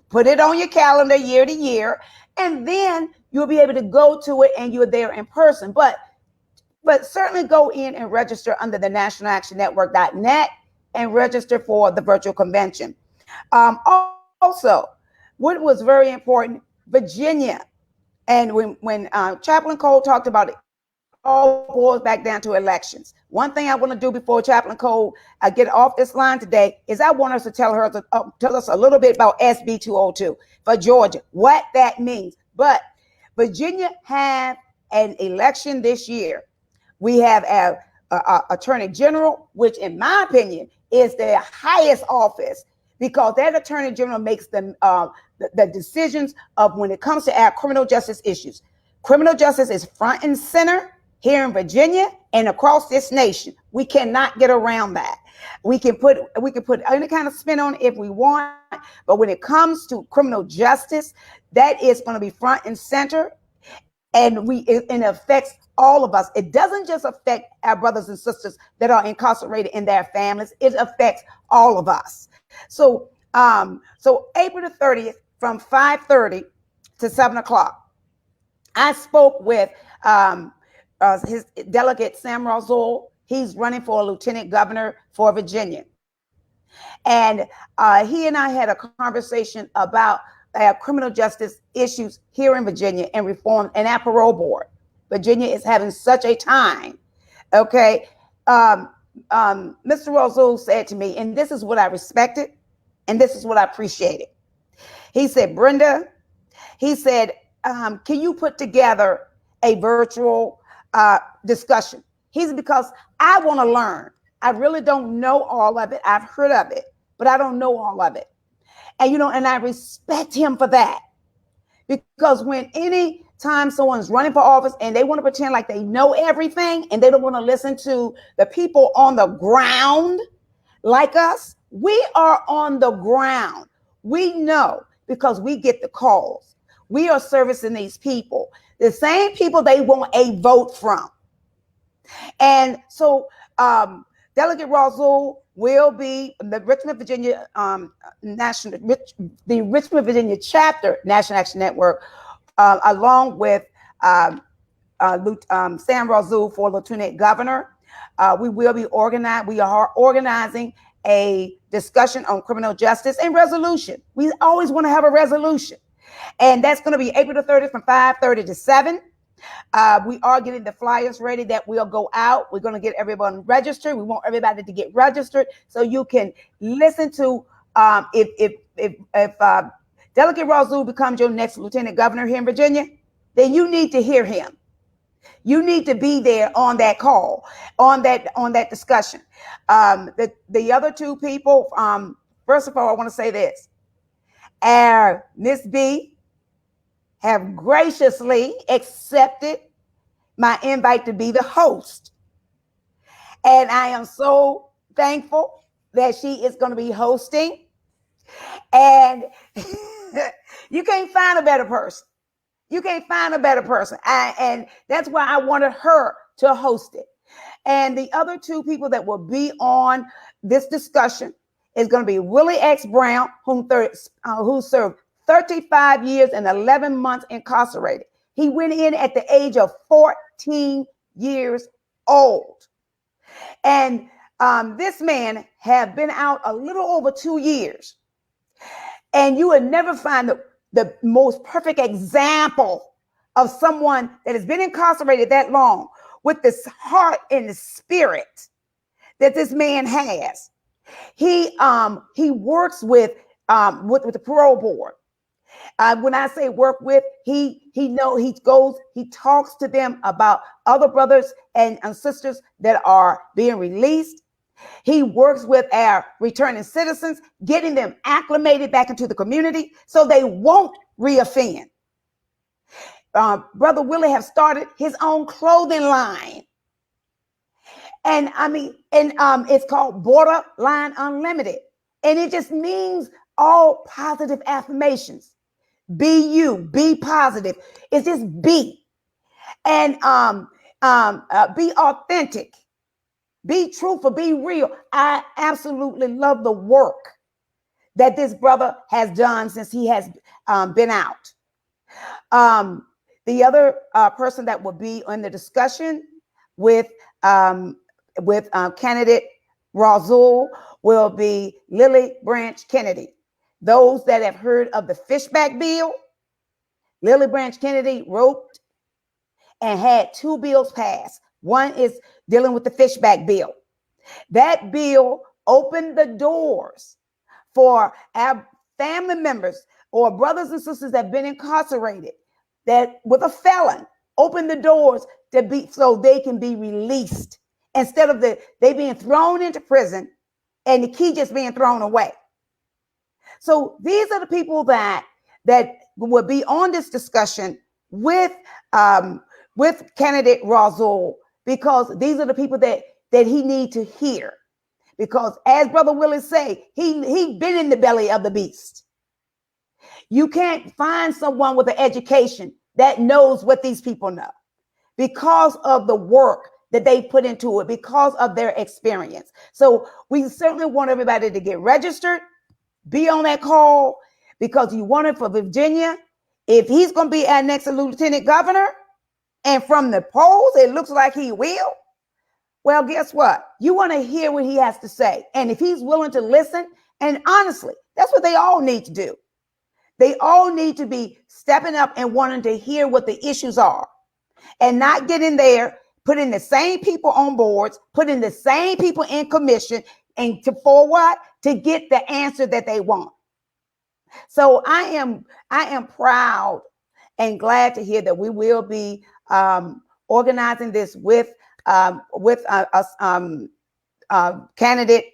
put it on your calendar year to year, and then you'll be able to go to it and you're there in person. But certainly go in and register under the nationalactionnetwork.net and register for the virtual convention. Also, what was very important, Virginia. And when Chaplain Cole talked about it, all boils back down to elections. One thing I want to do before Chaplain Cole get off this line today is I want us to tell us a little bit about SB 202 for Georgia, what that means. But Virginia had an election this year. We have a attorney general, which in my opinion is the highest office because that attorney general makes the decisions of when it comes to our criminal justice issues. Criminal justice is front and center here in Virginia and across this nation. We cannot get around that. We can put any kind of spin on it if we want, but when it comes to criminal justice, that is going to be front and center. And it affects all of us. It doesn't just affect our brothers and sisters that are incarcerated in their families. It affects all of us. So April the 30th from 5:30 to 7 o'clock, I spoke with his delegate Sam Razul. He's running for a lieutenant governor for Virginia. And he and I had a conversation about criminal justice issues here in Virginia and reform and our parole board. Virginia is having such a time. Okay. Mr. Razul said to me, and this is what I respected, and this is what I appreciated. He said, Brenda, he said, can you put together a virtual discussion? He said, because I want to learn. I really don't know all of it. I've heard of it, but I don't know all of it. And, and I respect him for that. Because when any time someone's running for office and they want to pretend like they know everything and they don't want to listen to the people on the ground like us, We are on the ground. We know because we get the calls. We are servicing these people, the same people they want a vote from. And so Delegate Razul will be the Richmond, Virginia the Richmond, Virginia chapter National Action Network, along with Sam Razul for Lieutenant Governor. We will be organized. We are organizing a discussion on criminal justice and resolution. We always want to have a resolution, and that's going to be April the 30th from 5:30 to 7. We are getting the flyers ready that will go out. We're going to get everyone registered. We want everybody to get registered so you can listen to if Delegate Razul becomes your next lieutenant governor here in Virginia, then you need to hear him. You need to be there on that call, on that discussion. The other two people, first of all, I want to say this. Our Ms.B have graciously accepted my invite to be the host. And I am so thankful that she is going to be hosting. And you can't find a better person. You can't find a better person. And that's why I wanted her to host it. And the other two people that will be on this discussion is going to be Willie X. Brown, who served 35 years and 11 months incarcerated. He went in at the age of 14 years old. And this man had been out a little over 2 years. And you would never find the most perfect example of someone that has been incarcerated that long with this heart and the spirit that this man has. He works with the parole board. When I say work with, he talks to them about other brothers and sisters that are being released. He works with our returning citizens, getting them acclimated back into the community so they won't reoffend. Brother Willie have started his own clothing line. And it's called Borderline Unlimited. And it just means all positive affirmations. Be you, be positive. It's just be. And be authentic. Be truthful, be real. I absolutely love the work that this brother has done since he has been out. The other person that will be in the discussion with candidate Razul will be Lily Branch Kennedy. Those that have heard of the Fishback Bill, Lily Branch Kennedy wrote and had two bills passed. One is dealing with the Fishback Bill. That bill opened the doors for our family members or brothers and sisters that have been incarcerated that with a felon, opened the doors so they can be released instead of they being thrown into prison and the key just being thrown away. So these are the people that will be on this discussion with candidate Razul, because these are the people that he need to hear. Because as Brother Willie say, he been in the belly of the beast. You can't find someone with an education that knows what these people know because of the work that they put into it, because of their experience. So we certainly want everybody to get registered, be on that call, because you want it for Virginia. If he's going to be our next lieutenant governor, and from the polls, it looks like he will. Well, guess what? You want to hear what he has to say. And if he's willing to listen, and honestly, that's what they all need to do. They all need to be stepping up and wanting to hear what the issues are and not getting there, putting the same people on boards, putting the same people in commission, and for what? To get the answer that they want. So I am proud and glad to hear that we will be organizing this with candidate,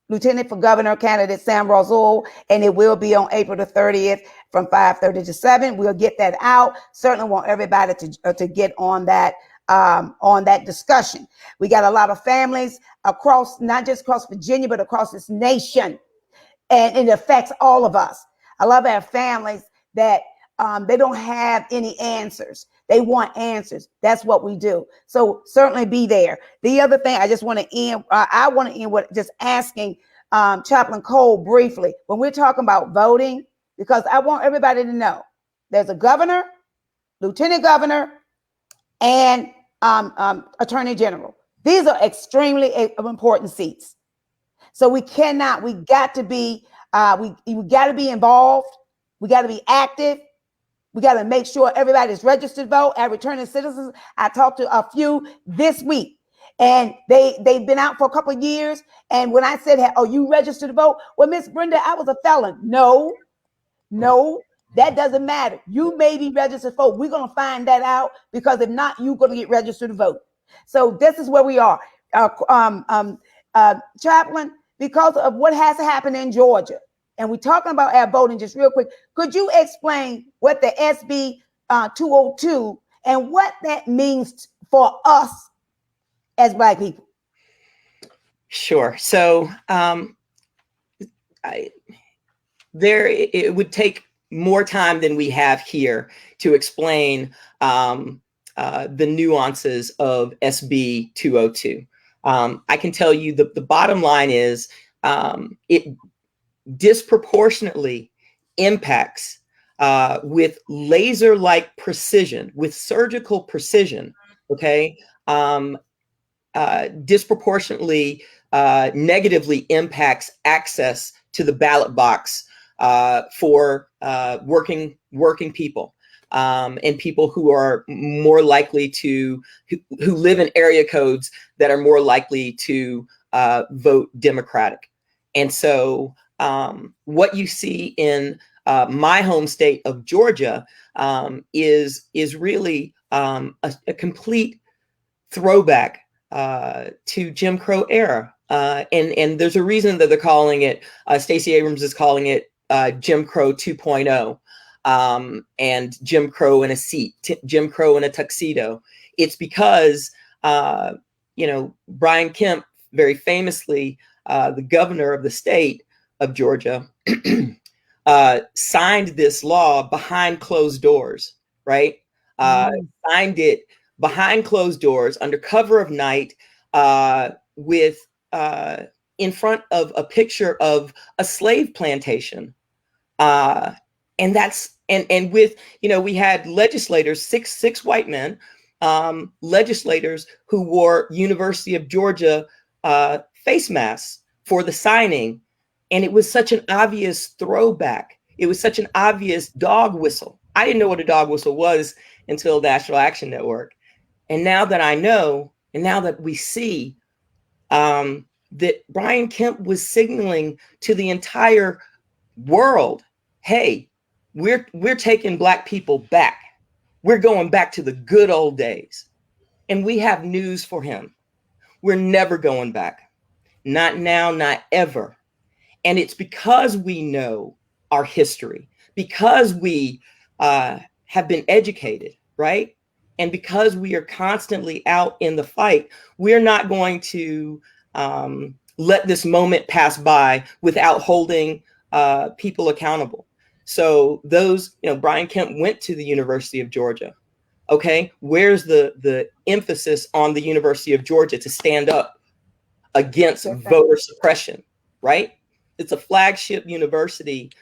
Lieutenant for Governor candidate Sam Razul, and it will be on April the 30th from 5:30 to 7. We'll get that out. Certainly want everybody to get on that discussion. We got a lot of families across, not just across Virginia, but across this nation and it affects all of us. I love our families that they don't have any answers. They want answers. That's what we do. So certainly be there. The other thing I just want to end, I want to end with just asking Chaplain Cole briefly, when we're talking about voting, because I want everybody to know there's a governor, lieutenant governor, and attorney general. These are extremely important seats. So we got to be, we got to be involved. We got to be active. We got to make sure everybody's registered to vote. Our returning citizens, I talked to a few this week, and they've been out for a couple of years. And when I said, "Oh, you registered to vote?" Well, Miss Brenda, I was a felon. No, that doesn't matter. You may be registered to vote. We're going to find that out, because if not, you're going to get registered to vote. So this is where we are, Chaplain, because of what has happened in Georgia. And we're talking about our voting just real quick. Could you explain what the SB 202 and what that means for us as Black people? Sure. So it would take more time than we have here to explain the nuances of SB 202. I can tell you the bottom line is it disproportionately impacts with laser-like precision, with surgical precision, okay, disproportionately negatively impacts access to the ballot box for working people and people who are more likely to, who live in area codes that are more likely to vote Democratic. And so what you see in my home state of Georgia is really a complete throwback to Jim Crow era. And there's a reason that they're calling it, Stacey Abrams is calling it Jim Crow 2.0, and Jim Crow in a seat, Jim Crow in a tuxedo. It's because, Brian Kemp, very famously, the governor of the state of Georgia, signed this law behind closed doors, right? Signed it behind closed doors under cover of night, with in front of a picture of a slave plantation. And that's, and with, we had legislators, six white men, legislators who wore University of Georgia face masks for the signing. And it was such an obvious throwback. It was such an obvious dog whistle. I didn't know what a dog whistle was until National Action Network. And now that I know, and now that we see that Brian Kemp was signaling to the entire world, hey, we're taking Black people back. We're going back to the good old days. And we have news for him. We're never going back. Not now, not ever. And it's because we know our history, because we have been educated, right? And because we are constantly out in the fight, we're not going to let this moment pass by without holding people accountable. So those, Brian Kemp went to the University of Georgia. Okay, where's the emphasis on the University of Georgia to stand up against voter suppression, right? It's a flagship university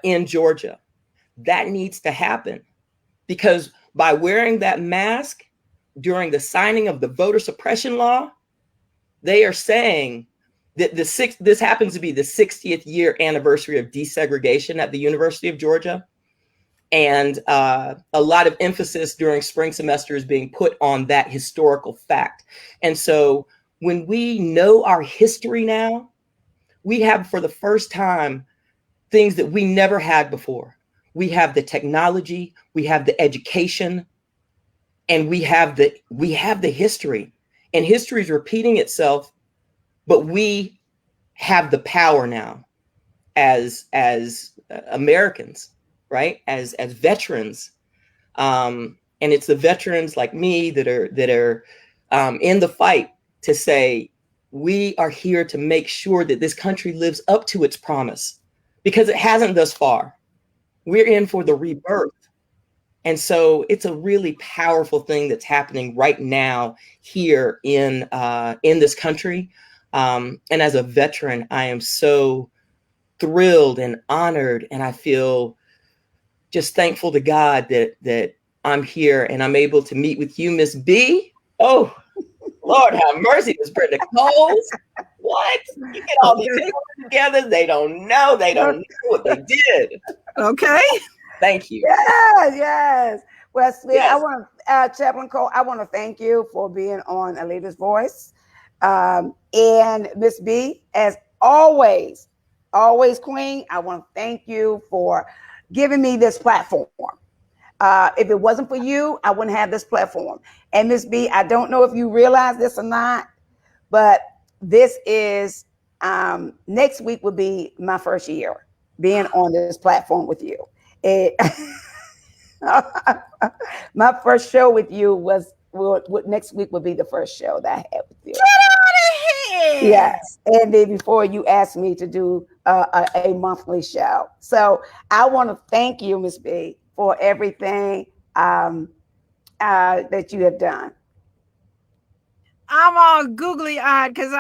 in Georgia. That needs to happen, because by wearing that mask during the signing of the voter suppression law, they are saying that this happens to be the 60th year anniversary of desegregation at the University of Georgia. And a lot of emphasis during spring semester is being put on that historical fact. And so when we know our history now, we have, for the first time, things that we never had before. We have the technology, we have the education, and we have the history. And history is repeating itself, but we have the power now as Americans, right? As veterans. And it's the veterans like me that are in the fight to say, we are here to make sure that this country lives up to its promise because it hasn't thus far. We're in for the rebirth. And so it's a really powerful thing that's happening right now here in this country. And as a veteran, I am so thrilled and honored, and I feel just thankful to God that I'm here and I'm able to meet with you, Ms.B. Oh, Lord have mercy, this Brenda Coles. What? You get all these people together, they don't know what they did. Okay. Thank you. Yes. Well, Yes. I want Chaplain Cole, I want to thank you for being on A Leader's Voice. And Miss B, as always, Queen, I want to thank you for giving me this platform. If it wasn't for you, I wouldn't have this platform. And Miss B, I don't know if you realize this or not, but this is next week will be my first year being on this platform with you. My first show with you was next week will be the first show that I had with you. Get out of here! Yes, and then before you asked me to do a monthly show, so I want to thank you, Ms. B, for everything that you have done. I'm all googly eyed because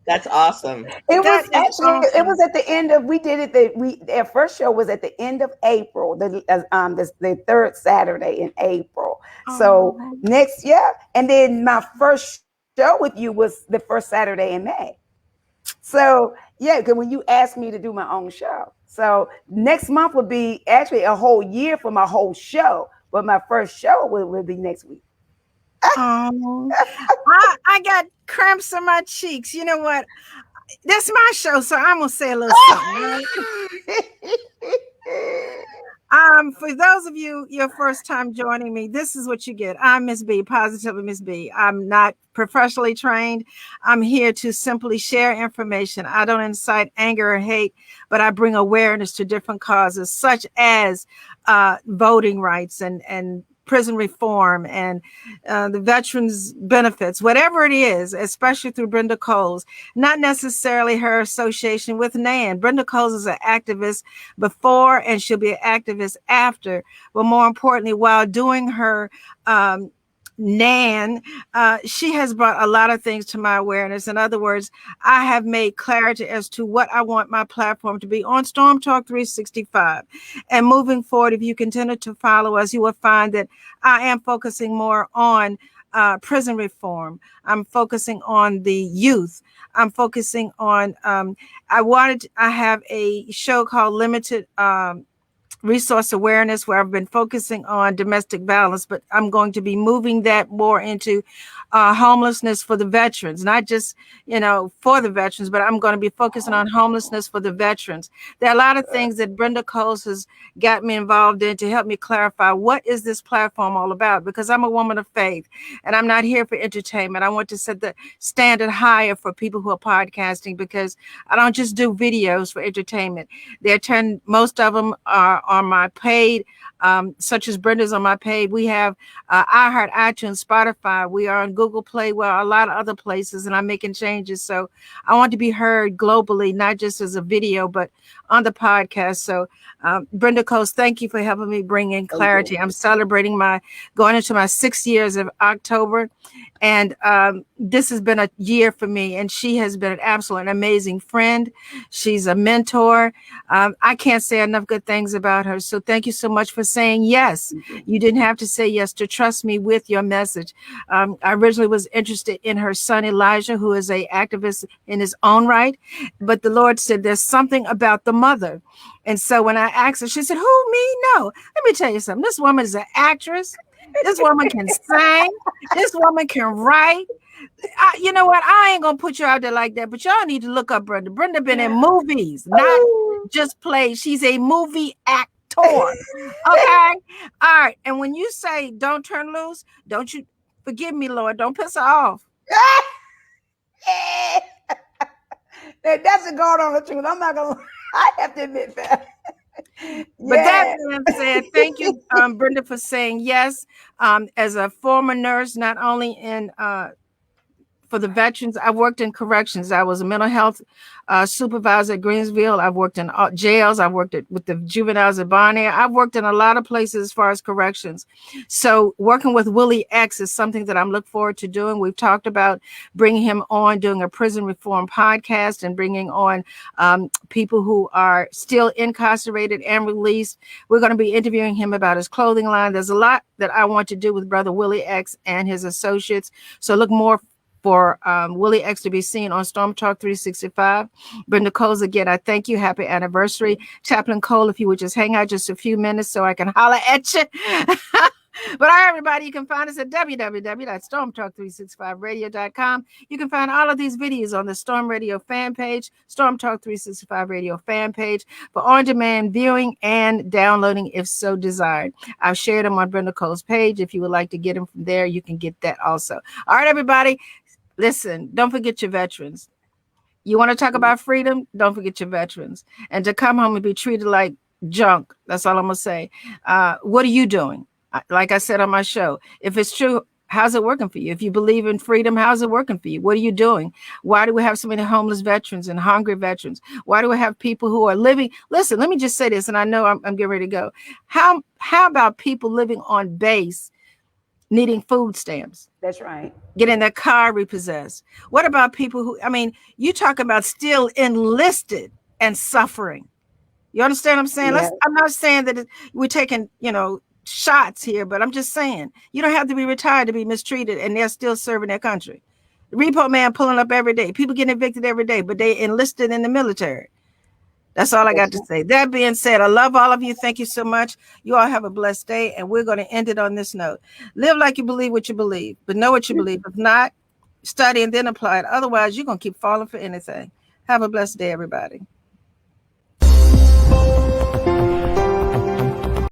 That's awesome. It was that is actually awesome. it was at the end of we did it. Our first show was at the end of April, the third Saturday in April. So next year, and then my first show with you was the first Saturday in May. So yeah, because when you asked me to do my own show, so next month would be actually a whole year for my whole show, but my first show will be next week. Oh, I got cramps in my cheeks. You know what? That's my show, so I'm gonna say a little something. Right? For those of you, your first time joining me, this is what you get. I'm Ms. B, positively Ms. B. I'm not professionally trained. I'm here to simply share information. I don't incite anger or hate, but I bring awareness to different causes, such as voting rights and prison reform and the veterans benefits, whatever it is, especially through Brenda Coles, not necessarily her association with NAN. Brenda Coles is an activist before, and she'll be an activist after, but more importantly, while doing her NAN, she has brought a lot of things to my awareness. In other words, I have made clarity as to what I want my platform to be on Storm Talk 365. And moving forward, if you continue to follow us, you will find that I am focusing more on prison reform. I'm focusing on the youth. I'm focusing on, I have a show called Limited Resource Awareness, where I've been focusing on domestic violence, but I'm going to be moving that more into homelessness for the veterans, not just, for the veterans, but I'm going to be focusing on homelessness for the veterans. There are a lot of things that Brenda Coles has got me involved in to help me clarify what is this platform all about, because I'm a woman of faith and I'm not here for entertainment. I want to set the standard higher for people who are podcasting, because I don't just do videos for entertainment. Most of them are on my paid, such as Brenda's on my paid. We have iHeart, iTunes, Spotify. We are on Google Play, well, a lot of other places, and I'm making changes. So I want to be heard globally, not just as a video, but on the podcast. So Brenda Coles, thank you for helping me bring in clarity. I'm celebrating going into my 6 years of October. And this has been a year for me, and she has been an absolute amazing friend. She's a mentor. I can't say enough good things about her. So thank you so much for saying yes. You didn't have to say yes to trust me with your message. I originally was interested in her son, Elijah, who is an activist in his own right. But the Lord said there's something about the mother. And so when I asked her, she said, who, me? No. Let me tell you something. This woman is an actress. This woman can sing. This woman can write. You know what? I ain't gonna put you out there like that, but y'all need to look up Brenda. Brenda been in movies, not just plays. She's a movie actor. Okay. All right. And when you say don't turn loose, don't you forgive me, Lord? Don't piss her off. That's a God on the truth. I'm not gonna. I have to admit that. But that being said, thank you, Brenda, for saying yes. As a former nurse, not only for the veterans. I've worked in corrections. I was a mental health supervisor at Greensville. I've worked in jails. I've worked with the juveniles at Barnea. I've worked in a lot of places as far as corrections. So working with Willie X is something that I'm looking forward to doing. We've talked about bringing him on, doing a prison reform podcast, and bringing on people who are still incarcerated and released. We're going to be interviewing him about his clothing line. There's a lot that I want to do with Brother Willie X and his associates. So look more for Willie X to be seen on Storm Talk 365. Brenda Coles, again, I thank you. Happy anniversary. Chaplain Cole, if you would just hang out just a few minutes so I can holler at you. But all right, everybody, you can find us at www.stormtalk365radio.com. You can find all of these videos on the Storm Radio fan page, Storm Talk 365 Radio fan page, for on-demand viewing and downloading if so desired. I've shared them on Brenda Cole's page. If you would like to get them from there, you can get that also. All right, everybody, listen, don't forget your veterans. You want to talk about freedom? Don't forget your veterans. And to come home and be treated like junk, that's all I'm going to say. What are you doing? Like I said on my show, if it's true, how's it working for you? If you believe in freedom, how's it working for you? What are you doing? Why do we have so many homeless veterans and hungry veterans? Why do we have people who are living? Listen, let me just say this, and I know I'm getting ready to go. How about people living on base needing food stamps? That's right. Getting their car repossessed. What about people who, you talk about still enlisted and suffering. You understand what I'm saying? Yes. I'm not saying that we're taking, shots here, but I'm just saying you don't have to be retired to be mistreated, and they're still serving their country. The repo man pulling up every day, people getting evicted every day, but they enlisted in the military. That's all I got to say. That being said, I love all of you. Thank you so much. You all have a blessed day, and we're going to end it on this note. Live like you believe what you believe, but know what you believe. If not, study and then apply it. Otherwise, you're going to keep falling for anything. Have a blessed day, everybody.